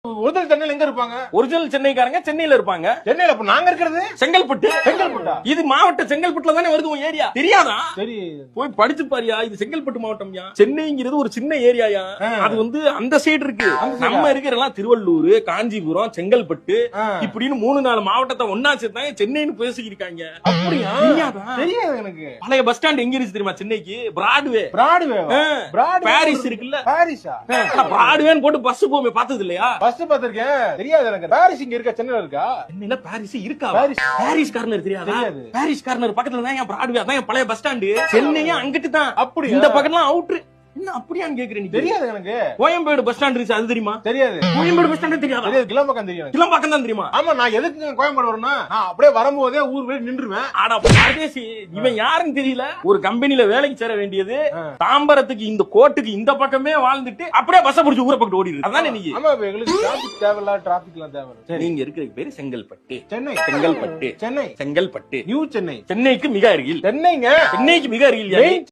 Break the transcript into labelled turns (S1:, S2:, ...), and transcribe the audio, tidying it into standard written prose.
S1: Original சென்னையில எங்க இருப்பாங்க?
S2: ஒரிஜினல் சென்னைக்காரங்க சென்னையில இருப்பாங்க.
S1: சென்னையில அப்ப நாங்க இருக்கிறது
S2: செங்கல்பட்டு.
S1: செங்கல்பட்டா?
S2: இது மாவட்ட செங்கல்பட்டுல தானே வருது உன் ஏரியா. தெரியாதா?
S1: சரி,
S2: போய் படிச்சு பாரியா. இது செங்கல்பட்டு மாவட்டம்யா. சென்னைங்கிறது ஒரு சின்ன ஏரியாயா. அது வந்து அந்த சைடு இருக்கு. நம்ம இருக்கிறலாம் திருவள்ளூர், காஞ்சிபுரம், செங்கல்பட்டு இப்படின்னு 3-4 மாவட்டத்தை ஒன்னா சேர்த்தாங்க சென்னைன்னு பேசிக்கிருக்காங்க.
S1: அப்படியா?
S2: தெரியாதா?
S1: தெரியாது எனக்கு.
S2: பழைய பஸ் ஸ்டாண்ட் எங்க இருக்கு தெரியுமா? சென்னைக்கு பிராட்வே.
S1: பிராட்வே.
S2: பாரிஸ் இருக்குல்ல,
S1: பாரிஸா?
S2: பிராட்வேன்னு போட்டு பஸ் போமே பார்த்தது இல்லையா?
S1: பஸ் பாத்திருக்கேன். தெரியாது எனக்கு. பாரிஸ் இங்க இருக்கா? சென்னையில இருக்கா?
S2: சென்னையில பாரிஸ் இருக்கா?
S1: பாரிஸ்.
S2: பாரிஸ் கார்னர் தெரியாதா?
S1: தெரியாது.
S2: பாரிஸ் கார்னர் பக்கத்துல தான் என் பிராட்வே. அதான் என் பழைய பஸ் ஸ்டாண்ட். சென்னையே அங்கிட்டு தான்.
S1: அப்படியா?
S2: இந்த பக்கம்லாம் அவுட்ரு. என்ன அப்படியான்னு கேக்குறேன் நீ?
S1: தெரியாது எனக்கு.
S2: கோயம்பேடு பஸ் ஸ்டாண்ட் இருக்கு, அது தெரியுமா?
S1: தெரியாது.
S2: கோயம்பேடு பஸ் ஸ்டாண்ட் தெரியாதா?
S1: தெரியாது. கிளம்பக்கம் தெரியும் எனக்கு.
S2: கிளம்பாக்கம் தான் தெரியுமா?
S1: ஆமா, நான் எதுக்கு கோயம்பேடு வரணும்னா நான் அப்படியே வரும்போதே ஊர் வெளியே நின்றுவேன்.
S2: ஆனா பரதேசி, இவன் யாருன்னு தெரியல. ஒரு கம்பெனில வேலைக்கு சேர வேண்டியது தாம்பரத்துக்கு இந்த கோட்டுக்கு இந்த பக்கமே வாழ்ந்துட்டு அப்படியே பஸ் பிடிச்சி ஊரை பக்கம் ஓடிடுது. அதானே நீ?
S1: ஆமா, இப்ப எங்களுக்கு டிராபிக் தேவையில்ல, டிராபிக் எல்லாம் தேவை.
S2: நீங்க இருக்கிற பேரு செங்கல்பட்டு.
S1: சென்னை.
S2: செங்கல்பட்டு.
S1: சென்னை.
S2: செங்கல்பட்டு.
S1: நியூ சென்னை.
S2: சென்னைக்கு மிக அருகில்.
S1: சென்னைங்க.
S2: சென்னைக்கு மிக அருகில்.